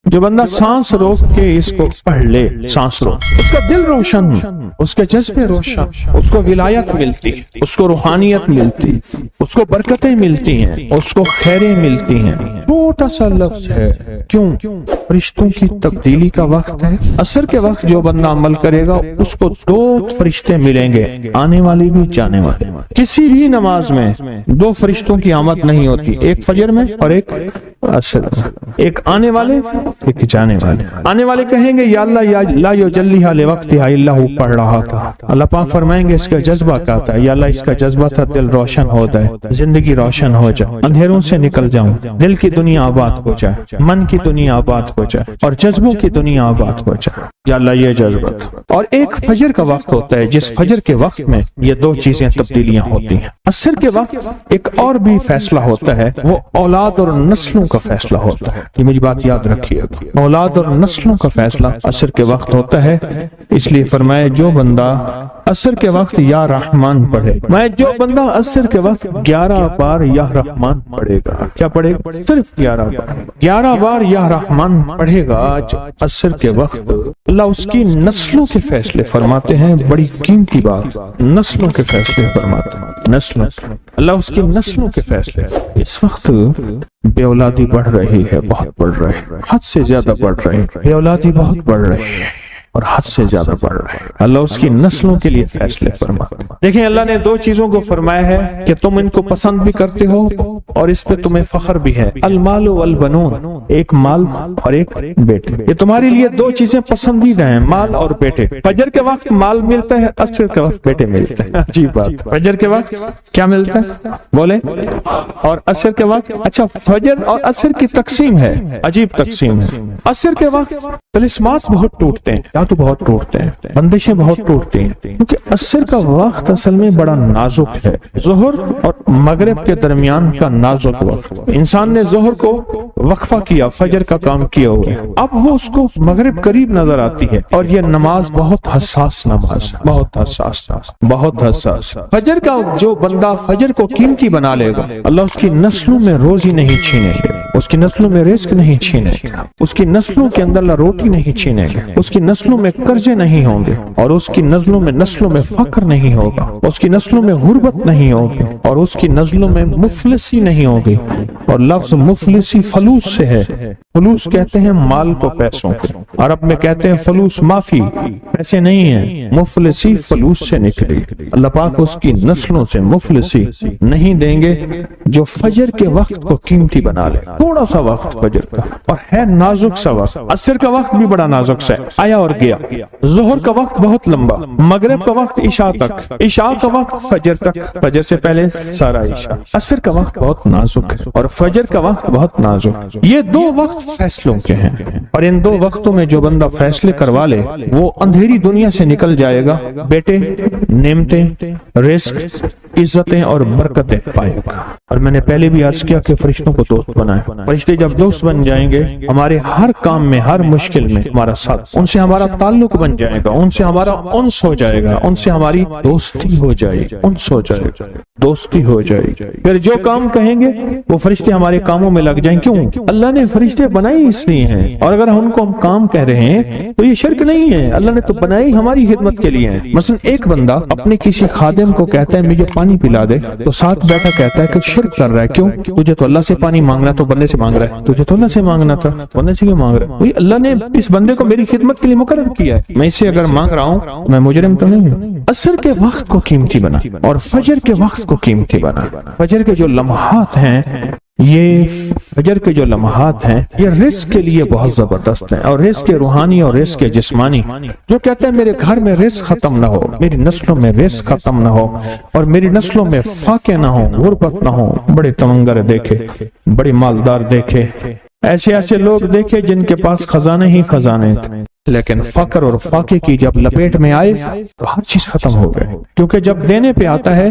جو بندہ سانس روک کے اس کو پڑھ لے، سانس روک، اس کا دل روشن، اس کے جذبے روشن، اس کو ولایت ملتی، اس کو روحانیت ملتی، اس کو برکتیں ملتی ہیں، اس کو خیریں ملتی ہیں۔ چھوٹا سا لفظ ہے، کیوں؟ فرشتوں کی تبدیلی کا وقت ہے۔ عصر کے وقت جو بندہ عمل کرے گا اس کو 2 فرشتے ملیں گے، آنے والے بھی جانے والے۔ کسی بھی نماز میں 2 فرشتوں کی آمد نہیں ہوتی، ایک فجر میں اور ایک عصر میں، ایک آنے والے ایک جانے والے۔ آنے والے کہیں گے یا اللہ، یا لا یجلیھا لوقتھا الا ہو، پڑھ رہا تھا۔ اللہ پاک فرمائیں گے اس کا جذبہ کیا تھا؟ یا اللہ اس کا جذبہ تھا دل روشن ہو جائے، زندگی روشن ہو جائے، اندھیروں سے نکل جاؤں، دل کی دنیا آباد ہو جائے، من کی دنیا آباد ہو جائے اور جذبوں کی دنیا آباد ہو جائے۔ یا اللہ یہ جذبہ تھا۔ اور ایک فجر کا وقت ہوتا ہے جس فجر کے وقت میں یہ 2 چیزیں تبدیلیاں ہوتی ہیں۔ عصر کے وقت ایک اور بھی فیصلہ ہوتا ہے، وہ اولاد اور نسلوں کا فیصلہ ہوتا ہے۔ یہ میری بات یاد رکھیے، اولاد اور نسلوں کا فیصلہ عصر کے وقت ہوتا ہے۔ اس لیے فرمایا جو بندہ عصر کے وقت یا رحمان پڑھے، میں جو بندہ عصر کے وقت 11 بار یا رحمان پڑھے گا، کیا پڑھے گا؟ صرف 11 بار یا رحمان پڑھے گا عصر کے وقت، اللہ اس کی نسلوں کے فیصلے فرماتے ہیں۔ بڑی قیمتی بات، نسلوں کے فیصلے فرماتے ہیں، نسلوں، اللہ اس کی نسلوں کے فیصلے۔ اس وقت بے اولادی بڑھ رہی ہے، بہت بڑھ رہی ہے، حد سے زیادہ بڑھ رہی ہے، بے اولادی بہت بڑھ رہی ہے اور حد سے زیادہ بڑھ رہا ہے۔ اللہ اس کی نسلوں کے لیے فیصلے فرماتا ہے۔ دیکھیں اللہ نے 2 چیزوں کو فرمایا ہے کہ تم ان کو پسند بھی کرتے ہو اور اس پہ تمہیں فخر بھی ہے، المال والبنون، ایک مال اور ایک بیٹے۔ یہ تمہارے لیے 2 چیزیں پسندیدہ ہیں، مال اور بیٹے۔ فجر کے وقت مال ملتا ہے، عصر کے وقت بیٹے ملتے ہیں۔ عجیب بات، فجر کے وقت کیا ملتا ہے بولے، اور عصر کے وقت، اچھا فجر اور عصر کی تقسیم ہے، عجیب تقسیم ہے۔ عصر کے وقت طلسمات بہت ٹوٹتے ہیں، تو بہت ٹوٹتے ہیں، بندشیں بہت ٹوٹتی ہیں، کیونکہ عصر کا وقت اصل میں بڑا نازک ہے۔ ظہر اور مغرب کے درمیان کا نازک وقت، انسان نے ظہر کو وقفہ کیا، فجر کا کام کیا ہوا، اب وہ اس کو مغرب قریب نظر آتی ہے، اور یہ نماز بہت حساس نماز، بہت حساس، بہت حساس۔ فجر کا جو بندہ فجر کو قیمتی بنا لے گا، اللہ اس کی نسلوں میں روزی نہیں چھینے گا، اس کی نسلوں میں رزق نہیں چھینے گا، اس کی نسلوں کے اندر اللہ روٹی نہیں چھینے گا، اس کی نسلوں میں قرضے نہیں ہوں گے، اور اس کی نسلوں میں فقر نہیں ہوگا، اس کی نسلوں میں غربت نہیں ہوگی، اور اس کی نسلوں میں مفلسی نہیں ہوگی۔ اور لفظ مفلسی فلوس سے ہے، فلوس کہتے ہیں مال کو پیسوں کو، عرب میں کہتے ہیں فلوس معافی، پیسے نہیں ہیں، مفلسی فلوس سے نکلے۔ اللہ پاک اس کی نسلوں سے مفلسی نہیں دیں گے جو فجر کے وقت کو قیمتی بنا لے۔ تھوڑا سا وقت فجر کا، اور ہے نازک سا وقت، عصر کا وقت بھی بڑا نازک سا ہے، آیا اور گیا۔ ظہر کا وقت بہت لمبا، مغرب کا وقت عشاء تک، عشاء کا وقت فجر تک، فجر سے پہلے سارا عشاء۔ عصر کا وقت بہت نازک ہے اور فجر کا وقت بہت نازک۔ یہ 2 وقت فیصلوں کے ہیں، اور ان 2 وقتوں میں جو بندہ فیصلے کروا لے وہ اندھیری دنیا سے نکل جائے گا، بیٹے، نعمتیں، رزق، عزتیں اور برکتیں پائے گا۔ اور میں نے پہلے بھی عرض کیا کہ فرشتوں کو دوست بنائے، فرشتے جب دوست بن جائیں گے ہمارے ہر کام میں، ہر مشکل میں ہمارا ساتھ، ان سے ہمارا تعلق بن جائے گا، ان سے ہمارا انس ہو جائے گا، ان سے ہماری دوستی ہو جائے گی، انس ہو جائے گا، دوستی ہو جائے گی۔ پھر جو کام کہیں گے وہ فرشتے ہمارے کاموں میں لگ جائیں۔ کیوں؟ اللہ نے فرشتے بنائی اس لیے ہیں، اور اگر ان کو ہم کام کہہ رہے ہیں تو یہ شرک نہیں ہے، اللہ نے تو بنائی ہماری خدمت کے لیے ہے۔ مثلا ایک بندہ اپنے کسی خادم کو کہتا ہے مجھے پانی پلا دے، تو ساتھ بیٹھا کہتا ہے کہ شرک کر رہا ہے۔ کیوں؟ تجھے تو اللہ سے پانی مانگنا تو بندے سے مانگ رہا ہے، تجھے تو اللہ سے مانگنا تھا، بندے سے کیوں مانگ رہا ہے؟ اللہ نے اس بندے کو میری خدمت کے لیے مقرر کیا ہے، میں اسے اگر مانگ رہا ہوں میں مجرم تو نہیں ہوں۔ عصر کے وقت کو قیمتی بنا اور فجر کے وقت کو قیمتی بنا۔ فجر کے جو لمحات ہیں، یہ فجر کے جو لمحات ہیں یہ رزق کے لیے بہت زبردست ہیں، اور رزق کے روحانی اور رزق کے جسمانی۔ جو کہتے ہیں میرے گھر میں رزق ختم نہ ہو، میری نسلوں میں رزق ختم نہ ہو، اور میری نسلوں میں فاقے نہ ہو، غربت نہ ہو، بڑے تمنگر دیکھے، بڑے مالدار دیکھے، ایسے لوگ دیکھے جن کے پاس خزانے ہی خزانے تھے، لیکن فقر اور فاقے کی جب لپیٹ میں آئے تو ہر چیز ختم ہو گئے، کیونکہ جب دینے پہ آتا ہے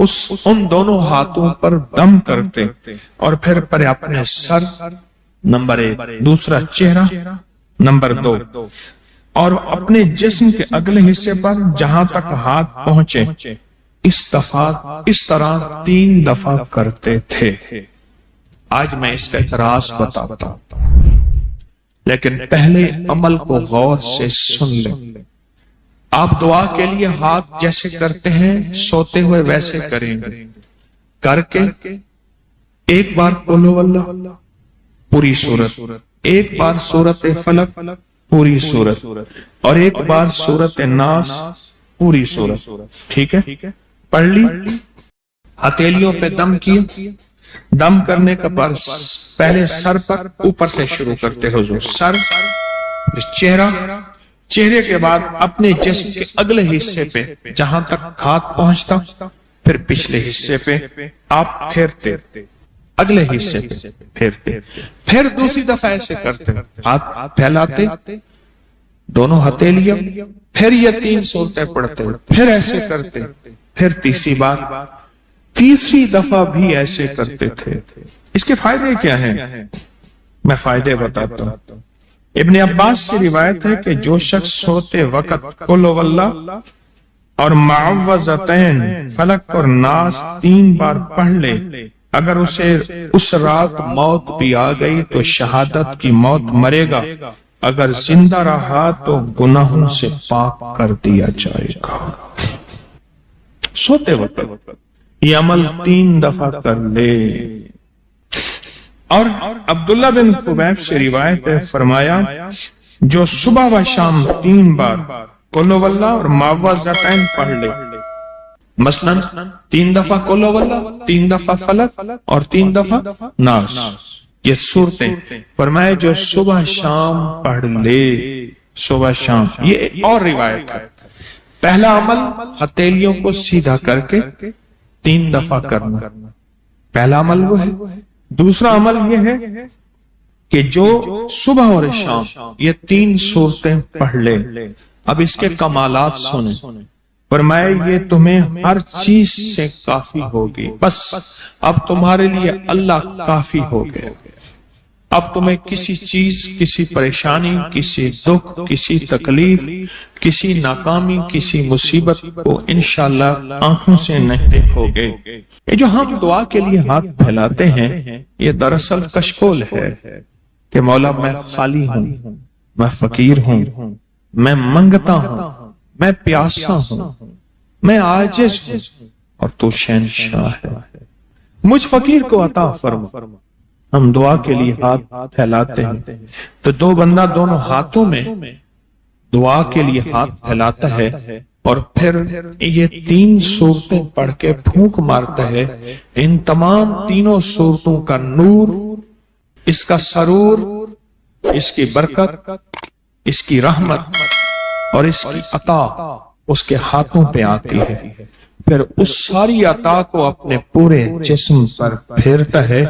ان دونوں ہاتھوں پر دم کرتے اور پھر پر اپنے سر نمبر 1، دوسرا چہرہ نمبر 2، اور اپنے جسم کے اگلے حصے پر جہاں تک ہاتھ پہنچے اس طرح 3 دفعہ کرتے تھے۔ آج میں اس کا ایک راز بتاتا ہوں، لیکن پہلے عمل کو غور سے سن لیں۔ آپ دعا کے لیے ہاتھ جیسے کرتے ہیں سوتے ہوئے ویسے کریں گے، کر کے ایک بار قل ہو اللہ پوری سورت، ایک بار سورت فلق پوری سورت، اور ایک بار سورت ناس پوری سورت، ٹھیک ہے؟ پڑھ لی، ہتھیلیوں پہ دم کیا، دم کرنے کا بعد پہلے سر پر اوپر سے شروع کرتے حضور، سر، چہرے کے بعد اپنے جسم کے اگلے حصے پہ جہاں تک ہاتھ پہنچتا، پھر پچھلے حصے پہ آپ پھیرتے، اگلے حصے پہ پھیرتے، پھر دوسری دفعہ ایسے کرتے، ہاتھ پھیلاتے دونوں ہتھیلیاں، پھر یہ 3 سورتیں پڑھتے، پھر ایسے کرتے، پھر تیسری بار، تیسری دفعہ بھی ایسے کرتے تھے۔ اس کے فائدے کیا ہیں؟ میں فائدے بتاتا ہوں۔ ابن عباس سے روایت ہے کہ جو شخص سوتے وقت قل ہو اللہ اور معوذتین فلق اور ناس 3 بار پڑھ لے، اگر اسے اس رات موت بھی آ گئی تو شہادت کی موت مرے گا، اگر زندہ رہا تو گناہوں سے پاک کر دیا جائے گا۔ سوتے وقت یہ عمل 3 دفعہ کر لے۔ اور عبداللہ بن خبیب سے روایت ہے، فرمایا جو صبح و شام 3 بار قل ہو اللہ اور معوذتین پڑھ لے، مثلا 3 دفعہ قل ہو اللہ، 3 دفعہ فلق اور 3 دفعہ ناس، یہ صورتیں، فرمایا جو صبح شام پڑھ لے، صبح شام۔ یہ اور روایت ہے، پہلا عمل ہتھیلیوں کو سیدھا کر کے 3 دفعہ کرنا، پہلا عمل وہ ہے۔ دوسرا عمل یہ ہے کہ جو صبح اور شام یہ 3 صورتیں پڑھ لے۔ اب اس کے کمالات سنیں، فرمایا یہ تمہیں ہر چیز سے کافی ہوگی، بس اب تمہارے لیے اللہ کافی ہو گئے، اب تمہیں کسی چیز، کسی پریشانی، کسی دکھ، کسی تکلیف، کسی ناکامی، کسی مصیبت کو انشاءاللہ آنکھوں سے نہیں دیکھو گے۔ یہ جو ہم دعا کے لیے ہاتھ پھیلاتے ہیں یہ دراصل کشکول ہے کہ مولا میں خالی ہوں، میں فقیر ہوں، میں منگتا ہوں، میں پیاسا ہوں، میں عاجز ہوں، اور تو شہنشاہ ہے، مجھ فقیر کو عطا فرما۔ ہم دعا کے لیے ہاتھ پھیلاتے ہیں تو دو بندہ دونوں ہاتھوں میں دعا کے لیے ہاتھ پھیلاتا ہے اور پھر یہ 3 صورتیں پڑھ کے پھونک مارتا ہے۔ ان تمام تینوں صورتوں کا نور، اس کا سرور، اس کی برکت، اس کی رحمت اور اس کی عطا اس کے ہاتھوں پہ آتی ہے، پھر اس ساری عطا کو اپنے پورے جسم پر پھیرتا ہے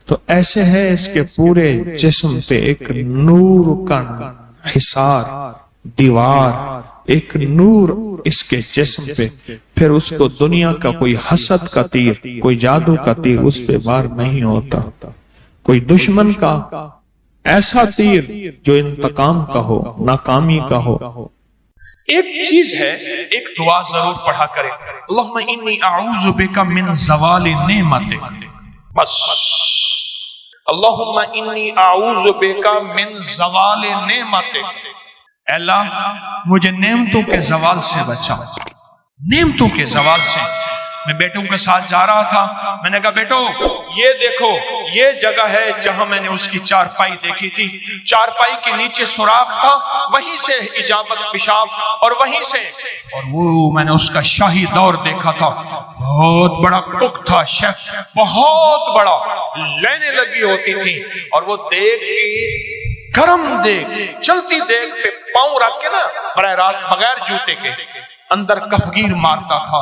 تو ایسے ہے اس کے پورے جسم پہ ایک نور کا حصار، دیوار، ایک نور اس کے جسم پہ، پھر اس کو دنیا کا کوئی حسد کا تیر، کوئی جادو کا تیر اس پہ وار نہیں ہوتا، کوئی دشمن کا ایسا تیر جو انتقام کا ہو، ناکامی کا ہو۔ ایک چیز ہے، ایک دعا ضرور پڑھا کرے، اللہم انی اعوذ بک من زوال نعمتک، بس اللہم انی اعوذ بک من زوال نعمتک، اے اللہ مجھے نعمتوں کے زوال سے بچا، نعمتوں کے زوال سے۔ میں بیٹوں کے ساتھ جا رہا تھا، میں نے کہا بیٹو یہ دیکھو یہ جگہ ہے جہاں میں نے اس کی چارپائی دیکھی تھی، چارپائی کے نیچے سوراخ تھا، وہیں سے اجابت پیشاب، اور وہیں سے، اور وہ میں نے اس کا شاہی دور دیکھا تھا، بہت بڑا کک تھا، شیف بہت بڑا، لینے لگی ہوتی تھی، اور وہ دیکھ گرم دیکھ، چلتی دیکھ پہ پاؤں رکھ کے نا براہ راست بغیر جوتے کے اندر کفگیر مارتا تھا،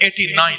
89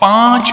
5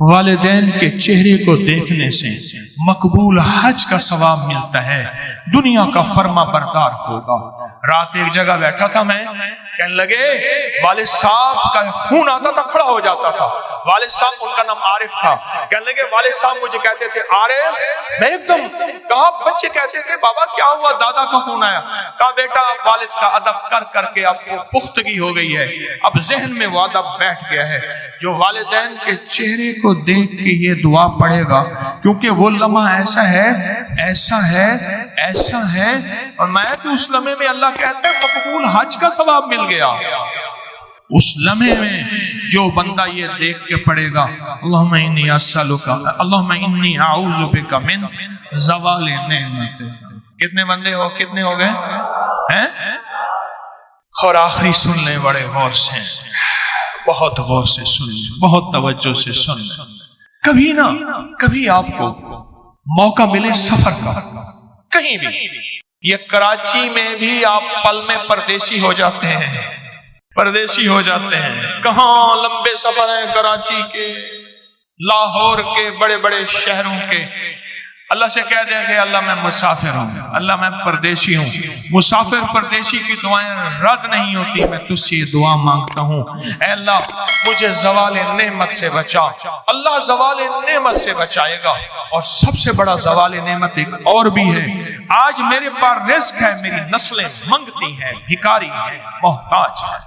والدین کے چہرے کو دیکھنے سے مقبول حج کا ثواب ملتا ہے، دنیا کا فرما بردار ہوگا۔ رات ایک جگہ بیٹھا تھا میں، کہنے لگے والد صاحب کا خون آتا تھا، کھڑا ہو جاتا تھا۔ والد صاحب، ان کا نام عارف تھا، کہنے لگے والد صاحب مجھے کہتے تھے عارف، میں ایک دم کہا، بچے کہتے تھے بابا کیا ہوا، دادا کا خون آیا؟ کہا بیٹا والد کا ادب کر کر کے آپ کو پختگی ہو گئی ہے، اب ذہن میں وہ ادب بیٹھ گیا ہے۔ جو والدین کے چہرے کو دیکھ کے یہ دعا پڑھے گا، کیونکہ وہ لمحہ ایسا ہے ایسا ہے ایسا ہے، اور میں تو اس لمحے میں اللہ کہتا ہے مقبول حج کا ثواب مل گیا۔ اس لمحے میں جو بندہ یہ دیکھ کے پڑھے گا اللہم انی اسألک، اللہم انی اعوذ بک من زوال نعمت۔ کتنے بندے ہو، کتنے ہو گئے ہیں؟ اور آخری سن لیں بڑے غور سے، بہت غور سے سن لیں، بہت توجہ سے سن لیں۔ کبھی نہ کبھی آپ کو موقع ملے سفر کا، کہیں بھی، یہ کراچی میں بھی آپ پل میں پردیسی ہو جاتے ہیں، پردیسی ہو جاتے ہیں۔ کہاں لمبے سفر ہیں کراچی کے، لاہور کے، بڑے بڑے شہروں کے۔ اللہ سے کہہ دیں کہ اللہ میں مسافر ہوں، اللہ میں پردیسی ہوں۔ مسافر پردیسی کی دعائیں رد نہیں ہوتی، میں تجھ سے یہ دعا مانگتا ہوں، اے اللہ مجھے زوال نعمت سے بچا۔ اللہ زوال نعمت سے بچائے گا، اور سب سے بڑا زوال نعمت ایک اور بھی ہے، آج میرے پاس رزق ہے، میری نسلیں منگتی ہیں، بھکاری ہیں، محتاج ہیں۔